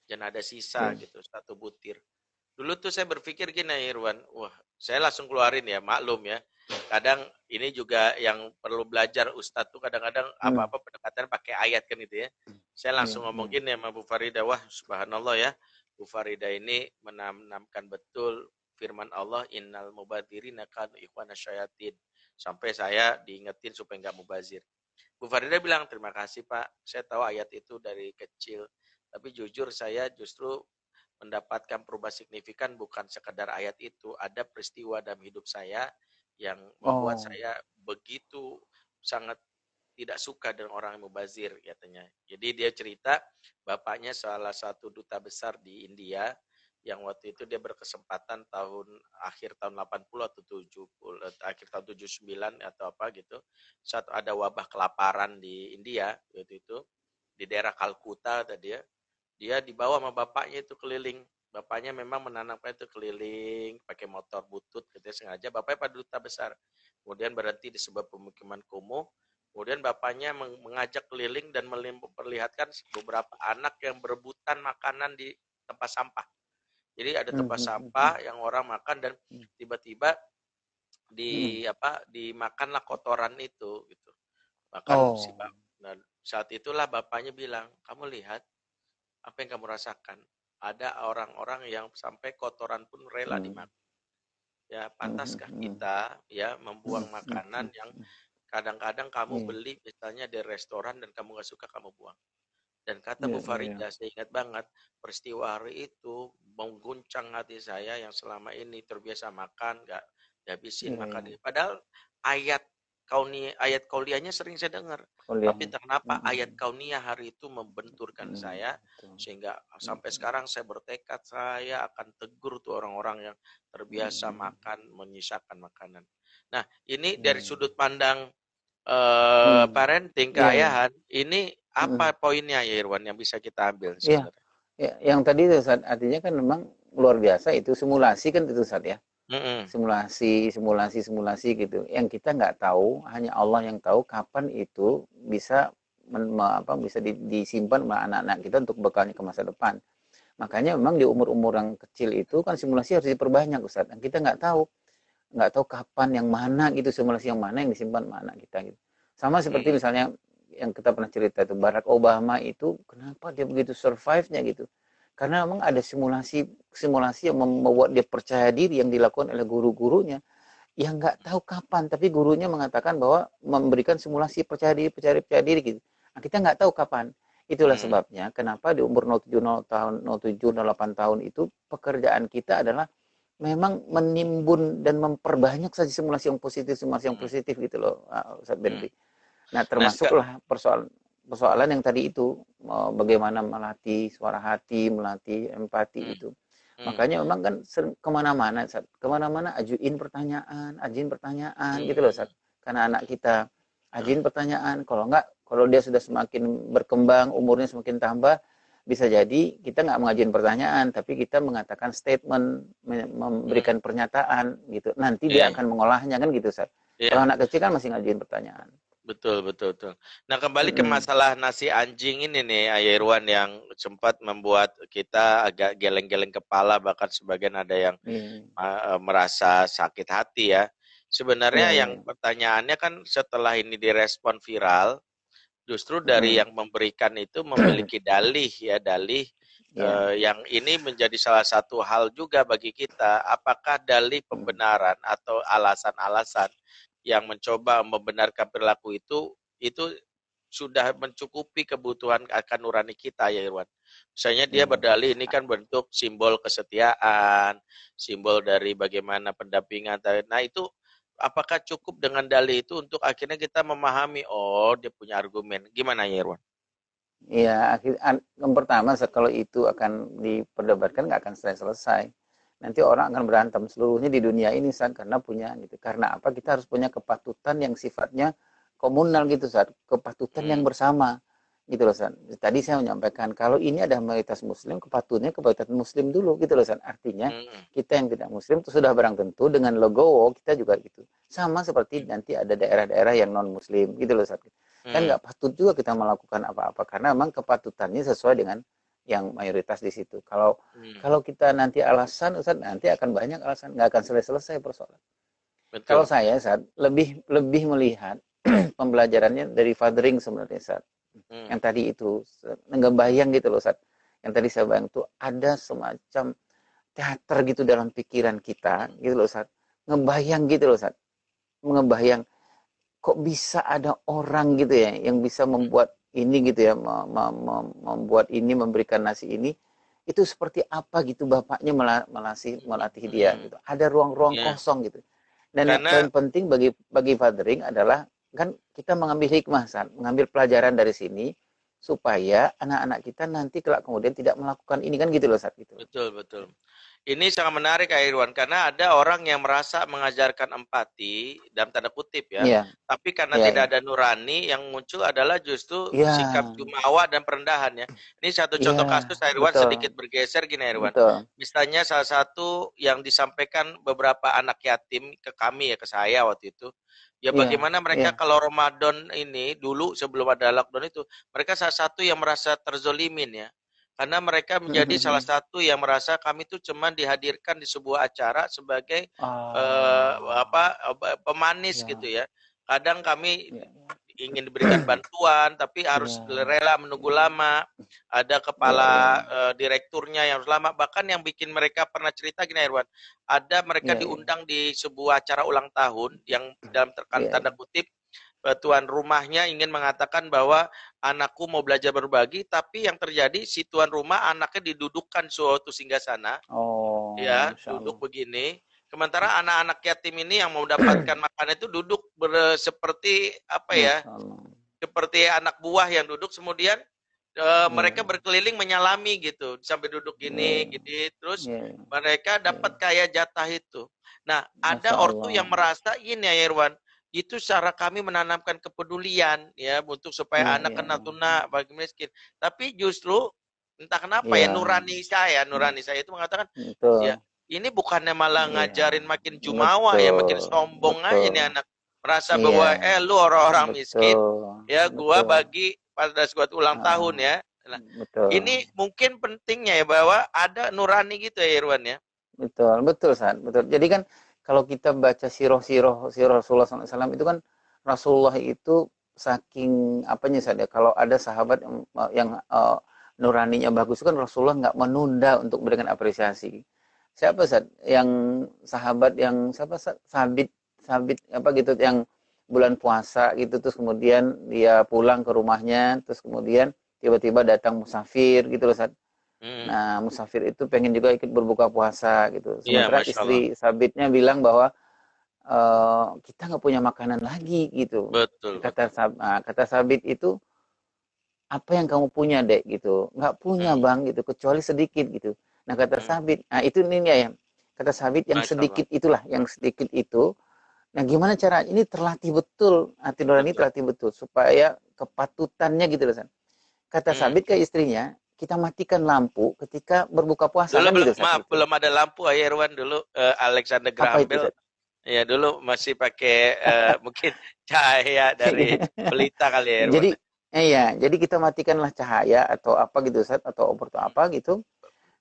Jangan ada sisa iya, gitu, satu butir." Dulu tuh saya berpikir gini Irwan, wah saya langsung keluarin ya, maklum ya. Kadang ini juga yang perlu belajar Ustadz tuh kadang-kadang mhm, apa-apa pendekatan pakai ayat kan gitu ya. Saya iya langsung ngomong iya, gini sama Bu Farida, wah subhanallah ya, Bu Farida ini menanamkan betul firman Allah, innal mubadirina kanu ikhwana syayatin. Sampai saya diingetin supaya nggak mubazir. Bu Farida bilang, terima kasih Pak, saya tahu ayat itu dari kecil. Tapi jujur saya justru mendapatkan perubahan signifikan bukan sekedar ayat itu. Ada peristiwa dalam hidup saya yang membuat oh, saya begitu sangat tidak suka dengan orang yang mubazir katanya. Jadi dia cerita bapaknya salah satu duta besar di India yang waktu itu dia berkesempatan akhir tahun 80 atau 70 akhir tahun 79 atau apa gitu, saat ada wabah kelaparan di India waktu itu di daerah Kalkuta tadi ya, dia dibawa sama bapaknya itu keliling. Bapaknya memang menanamkan itu keliling pakai motor butut gitu ya, sengaja. Bapaknya pada duta besar. Kemudian berhenti di sebuah pemukiman kumuh. Kemudian bapaknya mengajak keliling dan memperlihatkan beberapa anak yang berebutan makanan di tempat sampah. Jadi ada mhm tempat mhm sampah yang orang makan dan mhm, tiba-tiba mhm. dimakanlah kotoran itu gitu. Bahkan si Oh, Bapak, nah, saat itulah bapaknya bilang, "Kamu lihat apa yang kamu rasakan? Ada orang-orang yang sampai kotoran pun rela mhm, dimakan. Ya, mhm pantaskah mhm, kita ya membuang mhm mhm makanan mhm, yang mhm, kadang-kadang kamu iya, beli misalnya di restoran dan kamu nggak suka kamu buang." Dan kata iya Bu iya iya, Farida, saya ingat banget, peristiwa hari itu mengguncang hati saya yang selama ini terbiasa makan, nggak dihabisin iya makan iya, ini. Padahal ayat ayat kauliyahnya sering saya dengar. Tapi kuliahnya, kenapa mhm ayat kauniyah hari itu membenturkan mhm, saya, betul, sehingga sampai mhm sekarang saya bertekad saya akan tegur tuh orang-orang yang terbiasa mhm, makan, menyisakan makanan. Nah, ini iya dari iya, sudut pandang mhm, parenting, iya iya, keayahan, ini mhm. apa poinnya ya Irwan yang bisa kita ambil Iya, sebenarnya? ya, yang tadi itu Ustaz, artinya kan memang luar biasa itu simulasi kan itu Ustaz ya. Mhm, Simulasi gitu. Yang kita nggak tahu, hanya Allah yang tahu kapan itu bisa bisa disimpan sama anak-anak kita untuk bekalnya ke masa depan. Makanya memang di umur-umur yang kecil itu kan simulasi harus diperbanyak Ustaz. Dan kita nggak tahu kapan yang mana gitu simulasi yang mana yang disimpan sama anak kita gitu. Sama seperti mhm, misalnya yang kita pernah cerita itu Barack Obama itu kenapa dia begitu survive-nya gitu. Karena memang ada simulasi yang membuat dia percaya diri yang dilakukan oleh guru-gurunya yang nggak tahu kapan, tapi gurunya mengatakan bahwa memberikan simulasi percaya diri gitu. Nah, kita nggak tahu kapan. Itulah mhm, sebabnya kenapa di umur 07, 0 tahun, 07, 08 tahun itu pekerjaan kita adalah memang menimbun dan memperbanyak saja simulasi yang mhm, positif gitu loh, Ustaz mhm. Benri. Nah, Nah, termasuklah persoalan yang tadi itu, bagaimana melatih suara hati, melatih empati mhm, itu. mhm, Makanya memang kan kemana-mana, kemana-mana ajuin pertanyaan gitu loh, mhm, karena anak kita ajuin pertanyaan. Kalau dia sudah semakin berkembang, umurnya semakin tambah, bisa jadi kita nggak mengajuin pertanyaan, tapi kita mengatakan statement, mhm. memberikan pernyataan gitu. Nanti Iya, dia iya, akan mengolahnya kan gitu, Ustaz. Kalau iya. anak kecil kan masih ngajuin pertanyaan. Betul, betul, betul. Nah, kembali ke Mm-mm. masalah nasi anjing ini nih, Ayah Irwan, yang sempat membuat kita agak geleng-geleng kepala, bahkan sebagian ada yang Iya, merasa sakit hati ya. iya, Sebenarnya iya. yang pertanyaannya kan setelah ini direspon viral, justru dari Mm-mm. yang memberikan itu memiliki dalih ya, dalih Ya. yang ini menjadi salah satu hal juga bagi kita, apakah dalih pembenaran atau alasan-alasan yang mencoba membenarkan perilaku itu sudah mencukupi kebutuhan akan nurani kita ya Irwan. Misalnya dia berdalih ini kan bentuk simbol kesetiaan, simbol dari bagaimana pendampingan. Nah itu apakah cukup dengan dalih itu untuk akhirnya kita memahami, oh dia punya argumen. Gimana ya Irwan? Iya, yang pertama kalau itu akan diperdebatkan nggak akan selesai. Nanti orang akan berantem seluruhnya di dunia ini saat karena punya gitu. Karena apa? Kita harus punya kepatutan yang sifatnya komunal gitu saat kepatutan yang bersama gitu loh San. Tadi saya menyampaikan kalau ini ada mayoritas muslim, kepatutannya kepatutan muslim dulu gitu loh San. Artinya kita yang tidak muslim itu sudah barang tentu dengan logowo kita juga gitu. Sama seperti nanti ada daerah-daerah yang non muslim gitu loh San. Kan nggak patut juga kita melakukan apa-apa karena memang kepatutannya sesuai dengan yang mayoritas di situ. Kalau kita nanti alasan Ustaz, nanti akan banyak alasan, nggak akan selesai persoalan. Betul. Kalau saya saat lebih melihat pembelajarannya dari fathering sebenarnya saat yang tadi itu ngebayang gitu loh saat yang tadi saya bayang tuh ada semacam teater gitu dalam pikiran kita gitu loh saat ngebayang gitu loh saat ngebayang kok bisa ada orang gitu ya yang bisa membuat ini gitu ya membuat ini memberikan nasi ini itu seperti apa gitu bapaknya melatih dia gitu ada ruang-ruang kosong gitu dan yang paling penting bagi fathering adalah kan kita mengambil hikmah mengambil pelajaran dari sini supaya anak-anak kita nanti kelak kemudian tidak melakukan ini kan gitu loh saat itu. Betul. Ini sangat menarik Kak Irwan karena ada orang yang merasa mengajarkan empati dalam tanda kutip ya, tapi karena tidak ada nurani yang muncul adalah justru sikap jumawa dan perendahan ya. Ini satu contoh kasus Irwan sedikit bergeser gini Irwan. Misalnya salah satu yang disampaikan beberapa anak yatim ke kami ya ke saya waktu itu. Ya bagaimana mereka kalau Ramadan ini dulu sebelum ada lockdown itu mereka salah satu yang merasa terzolimin ya. Karena mereka menjadi salah satu yang merasa kami itu cuma dihadirkan di sebuah acara sebagai pemanis gitu ya. Kadang kami ingin diberikan bantuan tapi harus rela menunggu lama. Ada kepala direkturnya yang harus lama. Bahkan yang bikin mereka pernah cerita gini Irwan, ada mereka diundang di sebuah acara ulang tahun yang dalam tanda kutip tuan rumahnya ingin mengatakan bahwa anakku mau belajar berbagi, tapi yang terjadi si tuan rumah anaknya didudukkan suatu singgasana, duduk begini. Sementara anak-anak yatim ini yang mau mendapatkan makanan itu duduk seperti apa ya, seperti anak buah yang duduk, kemudian mereka berkeliling menyalami gitu, sampai duduk gini, terus mereka dapat kayak jatah itu. Nah, ada ortu yang merasa ini ya Irwan, itu cara kami menanamkan kepedulian ya untuk supaya anak kenal tuna bagi miskin. Tapi justru entah kenapa nurani saya itu mengatakan ya ini bukannya malah ngajarin makin jumawa ya makin sombong aja ini anak merasa bahwa lu orang-orang miskin ya gua bagi pada suatu ulang tahun ya. Nah, ini mungkin pentingnya ya bahwa ada nurani gitu ya Irwan ya. Betul San, betul. Jadi kan kalau kita baca sirah Rasulullah SAW itu kan Rasulullah itu saking apanya saja kalau ada sahabat yang nuraninya bagus kan Rasulullah nggak menunda untuk memberikan apresiasi. Siapa yang sahabat yang sabit apa gitu yang bulan puasa gitu terus kemudian dia pulang ke rumahnya terus kemudian tiba-tiba datang musafir gitu loh Nah, musafir itu pengen juga ikut berbuka puasa gitu. Sementara istri Sabitnya bilang bahwa kita nggak punya makanan lagi gitu. Betul. Kata Sabit itu apa yang kamu punya dek gitu? Nggak punya bang gitu, kecuali sedikit gitu. Nah kata Sabit, nah itu ini ya kata Sabit yang sedikit itulah, yang sedikit itu. Nah gimana cara ini terlatih betul, hati nurani terlatih betul supaya kepatutannya gitu loh. Kata Sabit ke istrinya, kita matikan lampu ketika berbuka puasa. Dulu kan belum ada lampu ya Irwan dulu Alexander Graham Bell. Ya dulu masih pakai mungkin cahaya dari pelita kali ya Irwan. Jadi kita matikanlah cahaya atau apa gitu atau apa gitu.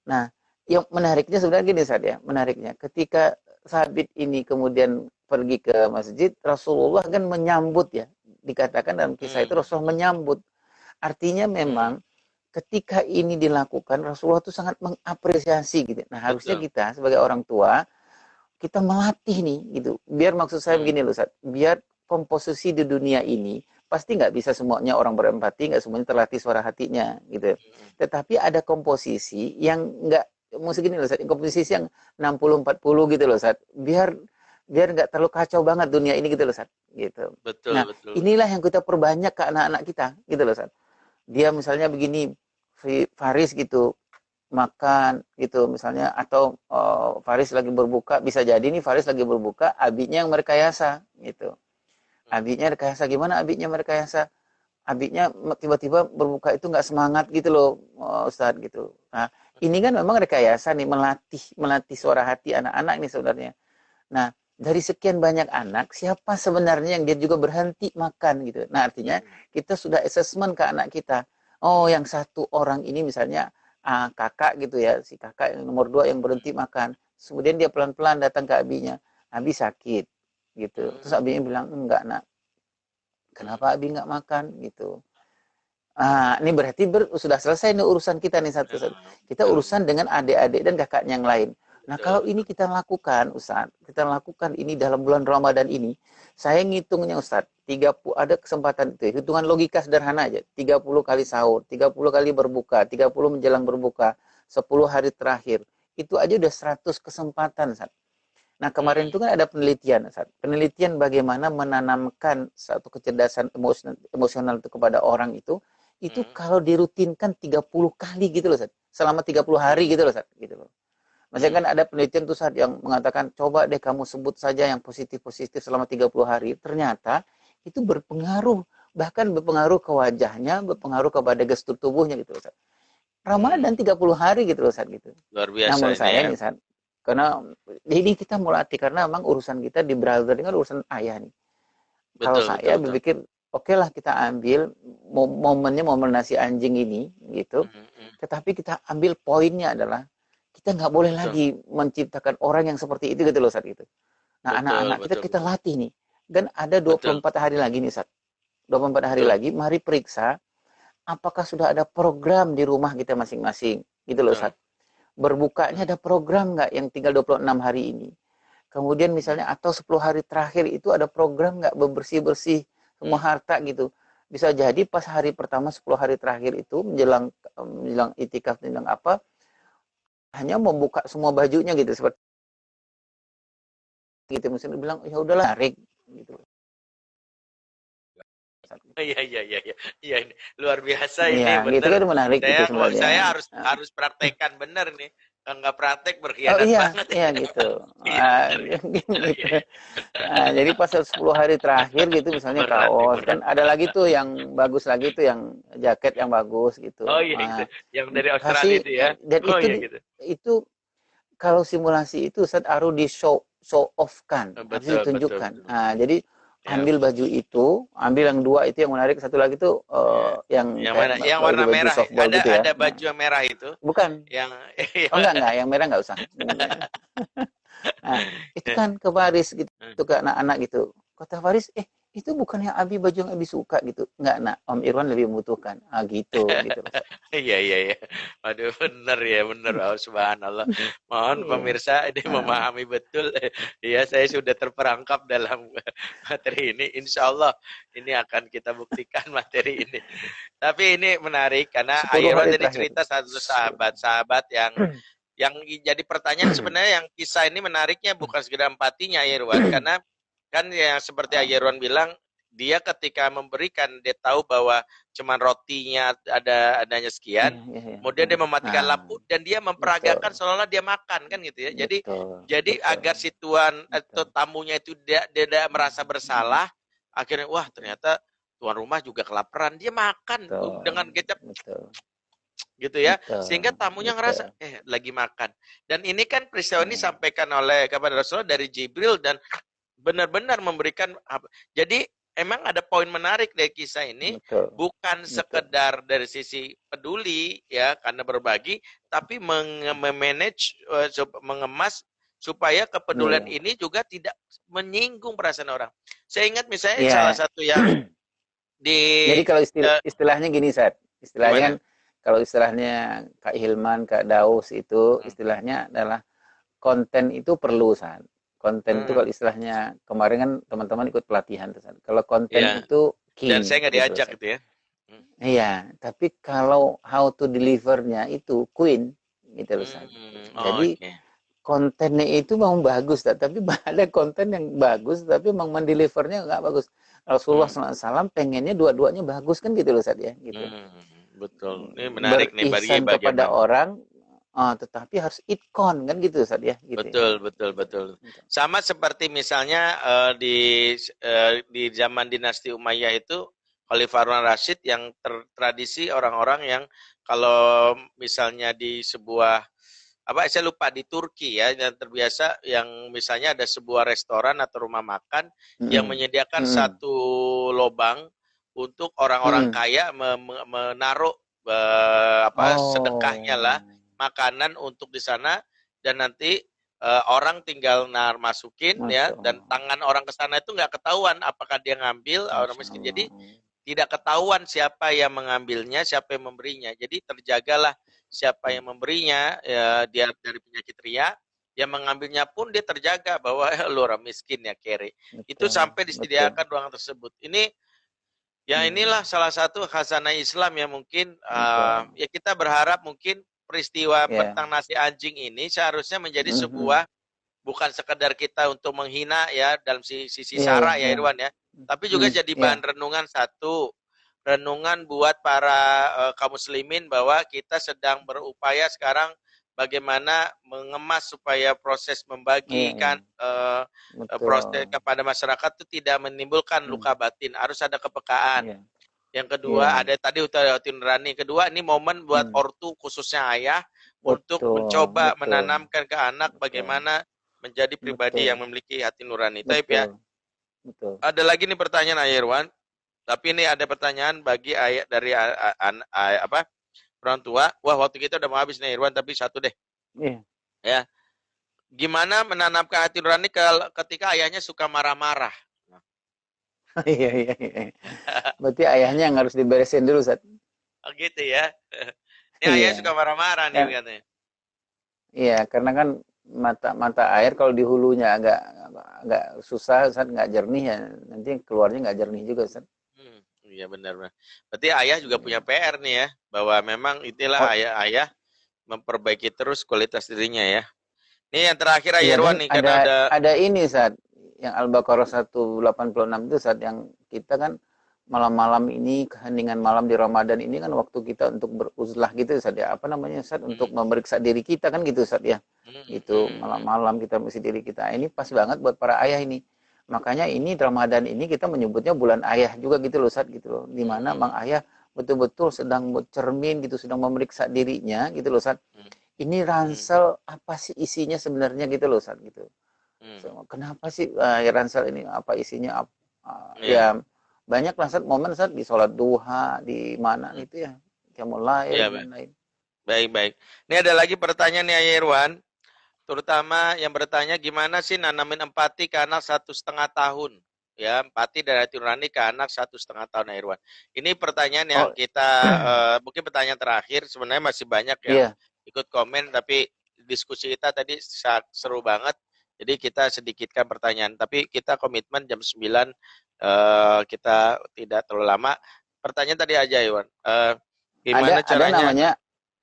Nah, yang menariknya sebenarnya gini ya, menariknya ketika Sabit ini kemudian pergi ke masjid, Rasulullah kan menyambut ya. Dikatakan dalam kisah itu Rasulullah menyambut. Artinya memang ketika ini dilakukan, Rasulullah itu sangat mengapresiasi gitu. Nah, harusnya Betul. kita sebagai orang tua, kita melatih nih gitu. Biar maksud saya begini loh, Ustaz. Biar komposisi di dunia ini, pasti nggak bisa semuanya orang berempati, nggak semuanya terlatih suara hatinya gitu. Tetapi ada komposisi yang nggak, mesti gini loh, Ustaz. Komposisi yang 60-40 gitu loh, Ustaz. Biar nggak terlalu kacau banget dunia ini gitu loh, Ustaz. Gitu. Betul, Nah, betul. inilah yang kita perbanyak ke anak-anak kita gitu loh, Ustaz. Dia misalnya begini, Faris gitu, makan gitu misalnya, atau Faris lagi berbuka, bisa jadi nih Faris lagi berbuka, abiknya yang merekayasa gitu. Abiknya rekayasa, gimana abiknya merekayasa? Abiknya tiba-tiba berbuka itu nggak semangat gitu loh, Ustadz gitu. Nah, ini kan memang rekayasa nih, melatih suara hati anak-anak nih sebenarnya. Nah, dari sekian banyak anak, siapa sebenarnya yang dia juga berhenti makan gitu. Nah, artinya kita sudah assessment ke anak kita. Oh, yang satu orang ini misalnya kakak gitu ya, si kakak yang nomor 2 yang berhenti makan. Kemudian dia pelan-pelan datang ke abinya. Abi sakit gitu. Terus abinya bilang, enggak nak. Kenapa abi nggak makan gitu. Ini berarti sudah selesai nih urusan kita nih satu-satu. Kita urusan dengan adik-adik dan kakaknya yang lain. Nah, kalau ini kita lakukan, Ustaz, kita lakukan ini dalam bulan Ramadan ini, saya ngitungnya, Ustaz, 30 ada kesempatan itu, hitungan logika sederhana aja, 30 kali sahur, 30 kali berbuka, 30 menjelang berbuka, 10 hari terakhir. Itu aja udah 100 kesempatan, Ustaz. Nah, kemarin itu kan ada penelitian, Ustaz. Penelitian bagaimana menanamkan satu kecerdasan emosional itu kepada orang itu kalau dirutinkan 30 kali gitu loh, Ustaz. Selama 30 hari gitu loh, Ustaz, gitu loh. Maksudnya kan ada penelitian tuh saat yang mengatakan, coba deh kamu sebut saja yang positif-positif selama 30 hari. Ternyata itu berpengaruh. Bahkan berpengaruh ke wajahnya, berpengaruh kepada gestur tubuhnya gitu, Ustaz. Ramadan 30 hari gitu, Ustaz, gitu. Luar biasa Namun ini saya ya. nih, Ustaz, karena ini kita mau latih, karena memang urusan kita di browser ini kan urusan ayah nih. Kalau saya berpikir, oke lah kita ambil momennya, momen nasi anjing ini, gitu. Tetapi kita ambil poinnya adalah, kita nggak boleh lagi menciptakan orang yang seperti itu gitu loh, Ustaz, gitu. Nah, anak-anak kita latih nih. Dan ada 24 hari lagi nih, Ustaz. 24 hari lagi, mari periksa apakah sudah ada program di rumah kita masing-masing. Gitu loh, Ustaz. Berbukanya ada program nggak yang tinggal 26 hari ini. Kemudian misalnya, atau 10 hari terakhir itu ada program nggak bersih-bersih semua harta gitu. Bisa jadi pas hari pertama 10 hari terakhir itu, menjelang itikaf, menjelang apa, hanya membuka semua bajunya gitu, seperti gitu. Misalnya bilang, ya udahlah, tarik gitu. Iya, ini luar biasa ini, Iya, bener. gitu kan menarik itu sebenarnya. Saya harus praktekkan bener nih. Kalau nggak praktek berkhianat banget. Iya gitu. Gitu. Jadi pas 10 hari terakhir gitu, misalnya kaos, kan ada lagi tuh yang bagus lagi tuh, yang jaket yang bagus gitu. Oh iya, itu yang dari Australia itu ya. Dan gitu. Itu kalau simulasi itu harus di show off kan, harus ditunjukkan. Nah, jadi ambil baju itu, ambil yang 2 itu yang menarik, satu lagi tuh yang mana? Yang warna merah. Ada gitu ya? Ada baju yang merah itu? Bukan. Yang enggak, yang merah enggak usah. Nah, itu kan ke Faris gitu, ke anak-anak gitu. Kata Faris, itu bukan yang Abi, baju yang Abi suka gitu. Enggak, nak, Om Irwan lebih membutuhkan. Gitu. Iya. Aduh, bener ya, bener. Oh, subhanallah. Mohon pemirsa ini memahami betul. Ya, saya sudah terperangkap dalam materi ini. Insya Allah ini akan kita buktikan materi ini. Tapi ini menarik karena Irwan tadi cerita satu sahabat yang jadi pertanyaan sebenarnya, yang kisah ini menariknya bukan sekedar empatinya Irwan, karena kan yang seperti Irwan bilang, dia ketika memberikan, dia tahu bahwa cuman rotinya adanya sekian, kemudian dia mematikan lampu dan dia memperagakan seolah-olah dia makan kan gitu ya. Jadi agar si tuan atau tamunya itu tidak merasa bersalah, akhirnya wah ternyata tuan rumah juga kelaparan, dia makan dengan kecap gitu ya, sehingga tamunya ngerasa lagi makan. Dan ini kan peristiwa ini disampaikan oleh kepada Rasulullah dari Jibril dan benar-benar memberikan. Jadi emang ada poin menarik dari kisah ini, bukan sekedar dari sisi peduli ya karena berbagi, tapi memanage, mengemas supaya kepedulian ini juga tidak menyinggung perasaan orang. Saya ingat misalnya salah satu yang jadi kalau istilahnya gini, Seth. Istilahnya kan kalau istilahnya Kak Hilman, Kak Daus itu Hmm. istilahnya adalah konten itu perlu, San. Konten itu Hmm. kalau istilahnya kemarin kan teman-teman ikut pelatihan tuh, San. Kalau konten Iya. itu Dan king saya nggak gitu loh, diajak San. gitu ya. Hmm. Iya, tapi kalau how to delivernya itu queen gitu loh, San. Oh, Jadi oke. kontennya itu memang bagus, tapi ada konten yang bagus, tapi memang mendelivernya nggak bagus. Rasulullah Hmm. SAW pengennya dua-duanya bagus kan gitu loh, Sad ya, gitu. Betul. Ini menarik nih bagi Berihsan kepada bagaimana. orang, tetapi harus itkon kan gitu, Sad ya, gitu ya. Betul, betul, betul. Sama seperti misalnya di zaman dinasti Umayyah itu Khalifah Harun Rashid yang tradisi orang-orang yang kalau misalnya di sebuah saya lupa di Turki ya yang terbiasa yang misalnya ada sebuah restoran atau rumah makan yang menyediakan satu lobang untuk orang-orang Mm-mm. kaya menaruh sedekahnya lah Oh, makanan untuk di sana dan nanti orang tinggal masukin ya Masya dan Allah, tangan orang ke sana itu nggak ketahuan apakah dia ngambil orang Masya miskin Allah. jadi tidak ketahuan siapa yang mengambilnya, siapa yang memberinya. Jadi terjagalah siapa yang memberinya, ya, dia dari penyakit ria, yang mengambilnya pun dia terjaga bahwa lu orang miskin ya kere. Itu Betul, sampai betul. disediakan ruang tersebut. Ini ya Iya, iya, inilah salah satu khazanah Islam yang mungkin betul. ya kita berharap mungkin peristiwa Ya. tentang nasi anjing ini seharusnya menjadi Mhm. sebuah bukan sekedar kita untuk menghina ya dalam sisi Iya, iya, sara ya iya. Irwan ya, tapi juga jadi Iya, bahan renungan renungan buat para kaum muslimin bahwa kita sedang berupaya sekarang bagaimana mengemas supaya proses iya, iya. membagikan proses Betul. kepada masyarakat itu tidak menimbulkan Hmm. luka batin, harus ada kepekaan. Iya, Yang kedua, iya. ada tadi hati nurani. Kedua, ini momen buat Hmm. ortu khususnya ayah untuk Betul, mencoba betul, menanamkan ke anak betul, bagaimana menjadi pribadi yang betul, memiliki hati nurani. Taib ya. betul, betul. Ada lagi nih pertanyaan Ayirwan. Tapi ini ada pertanyaan bagi ayah dari orang tua. Wah, waktu kita udah mau habis nih Irwan, tapi satu deh. Iya. Ya. Gimana menanamkan hati nurani ketika ayahnya suka marah-marah? Iya, iya, iya. Berarti ayahnya yang harus diberesin dulu, Sat. Oh gitu ya. Ini ayah suka Iya. marah-marah nih Kan, katanya. iya, karena kan mata mata air kalau di hulunya agak susah, Sat, nggak jernih ya. Nanti keluarnya nggak jernih juga, Sat. Iya benar. Berarti ayah juga punya Iya. PR nih ya, bahwa memang itulah Oh, ayah memperbaiki terus kualitas dirinya ya. Ini yang terakhir iya, Ayah dan Irwan nih karena udah ada ini, Sat, yang Al-Baqarah 186 itu, Sat, yang kita kan malam-malam ini, keheningan malam di Ramadan ini kan waktu kita untuk beruzlah gitu, Sat, ya. Apa namanya, Sat, untuk memeriksa diri kita kan gitu, Sat, ya. Gitu, malam-malam kita meriksa diri kita. Ini pas banget buat para ayah ini. Makanya ini Ramadan ini kita menyebutnya bulan ayah juga gitu loh, Sat, gitu loh. Dimana Mang Ayah betul-betul sedang bercermin gitu, sedang memeriksa dirinya gitu loh, Sat. Ini ransel apa sih isinya sebenarnya gitu loh, Sat, gitu. So, kenapa sih ransel ini apa isinya? Ya banyak lah, Sat, momen, Sat, di sholat duha, di mana gitu ya, qiyamul lail ya dan lain-lain. baik. Ini ada lagi pertanyaan nih Ayah Irwan, terutama yang bertanya gimana sih nanamin empati ke anak 1,5 tahun? Ya, empati dari hati nurani ke anak 1,5 tahun Ayah Irwan. Ini pertanyaan yang Oh, kita mungkin pertanyaan terakhir. Sebenarnya masih banyak yang iya. ikut komen, tapi diskusi kita tadi seru banget. Jadi kita sedikitkan pertanyaan, tapi kita komitmen jam 9 kita tidak terlalu lama. Pertanyaan tadi aja Iwan. Gimana Ada caranya namanya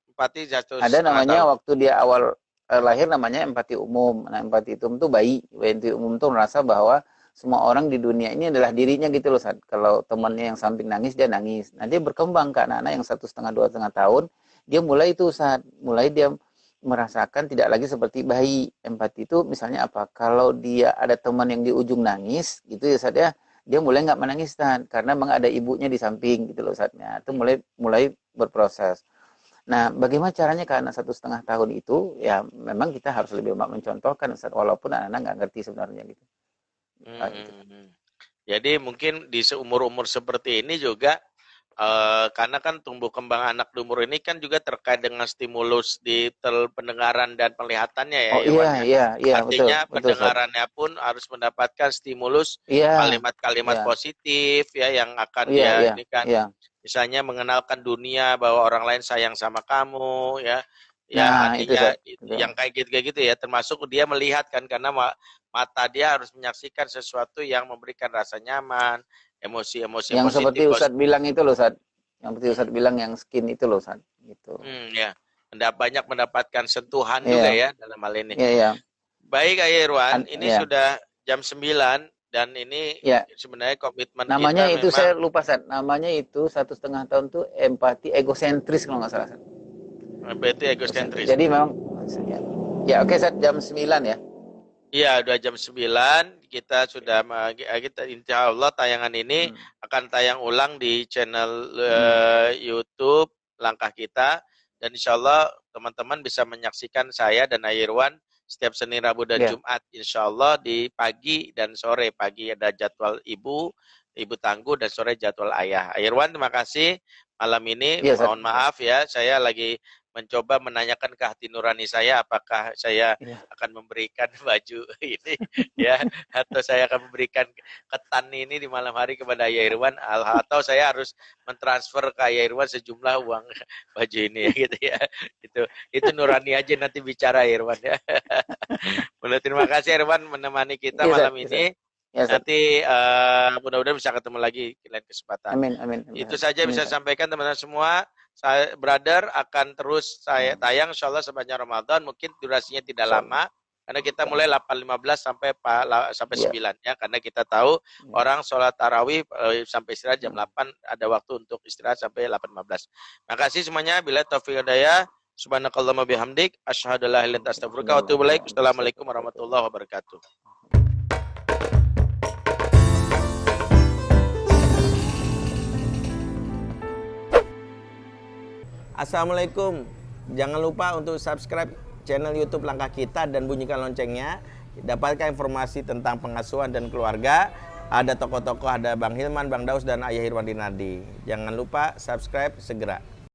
empati satu Ada setengah namanya tahun? waktu dia awal lahir namanya empati umum. Nah, empati umum tuh bayi. Empati umum tuh merasa bahwa semua orang di dunia ini adalah dirinya gitu loh, Sat. Kalau temannya yang samping nangis, dia nangis. Nah, dia berkembang ke anak-anak yang 1,5, 2,5 tahun. Dia mulai itu, Sat. Mulai dia merasakan tidak lagi seperti bayi. Empati itu misalnya apa? Kalau dia ada teman yang di ujung nangis, gitu ya, Sat, ya. Dia mulai nggak menangis, Sat. Karena memang ada ibunya di samping gitu loh, Sat. Nah, itu mulai berproses. Nah, bagaimana caranya ke anak 1,5 tahun itu? Ya, memang kita harus lebih mencontohkan, Ustaz, walaupun anak-anak nggak ngerti sebenarnya gitu. Gitu. Jadi mungkin di seumur-umur seperti ini juga karena kan tumbuh kembang anak di umur ini kan juga terkait dengan stimulus di pendengaran dan penglihatannya ya Oh Irwan iya, ya. iya, iya, betul, Artinya betul, Ustaz. pendengarannya pun harus mendapatkan stimulus Iya, kalimat-kalimat iya, positif ya yang akan iya, dia iya, ini kan, iya. misalnya mengenalkan dunia bahwa orang lain sayang sama kamu ya. Ya Nah, itu, artinya Ustaz. Betul. yang kayak gitu ya, termasuk dia melihat kan, karena mata dia harus menyaksikan sesuatu yang memberikan rasa nyaman, emosi-emosi Yang seperti positif. Ustadz bilang itu loh, Ustadz. Yang seperti Hmm, Ustadz bilang yang skin itu loh, Ustadz. Gitu. ya. Banyak mendapatkan sentuhan juga Iya, ya dalam hal ini. iya, iya. Baik Ayah Irwan, ini Iya, sudah jam 9 dan ini iya. sebenarnya komitmen Namanya kita itu saya memang lupa, Ustadz. Namanya itu 1,5 tahun tuh empati egosentris kalau nggak salah, Ustadz. berarti egosentris. Jadi memang, ya oke, Ustadz, jam 9 ya. Iya, udah jam 9, kita sudah kita insya Allah tayangan ini akan tayang ulang di channel YouTube Langkah Kita, dan insya Allah teman-teman bisa menyaksikan saya dan Ayirwan setiap Senin, Rabu, dan Iya. Jumat insya Allah di pagi dan sore. Pagi ada jadwal Ibu Tangguh, dan sore jadwal Ayah. Ayirwan, terima kasih malam ini. Iya, Ustadz. Mohon maaf ya, saya lagi mencoba menanyakan ke hati nurani saya apakah saya Iya. akan memberikan baju ini ya, atau saya akan memberikan ketan ini di malam hari kepada Ayah Irwan, atau saya harus mentransfer ke Ayah Irwan sejumlah uang baju ini ya, gitu ya. Itu nurani aja, nanti bicara Irwan ya. Terima kasih Irwan menemani kita Iya, malam Ustadz. ini. Ya, Ustadz. Nanti mudah-mudahan bisa ketemu lagi di lain kesempatan. Amin, amin. Itu saja Amin, bisa Ustadz. sampaikan teman-teman semua. Saya brother akan terus saya tayang insyaallah sepanjang Ramadan, mungkin durasinya tidak lama karena kita mulai 8.15 sampai 9 ya, karena kita tahu orang sholat tarawih sampai istirahat jam 8, ada waktu untuk istirahat sampai 8.15. Makasih semuanya, bila taufiq hidayah, subhanakallahumma bihamdik, asyhadu an la ilaha illa anta astaghfiruka wa atubu ilaik. Assalamualaikum warahmatullahi wabarakatuh. Assalamualaikum. Jangan lupa untuk subscribe channel YouTube Langkah Kita dan bunyikan loncengnya. Dapatkan informasi tentang pengasuhan dan keluarga. Ada tokoh-tokoh, ada Bang Hilman, Bang Daus, dan Ayah Irwan Dinardi. Jangan lupa subscribe segera.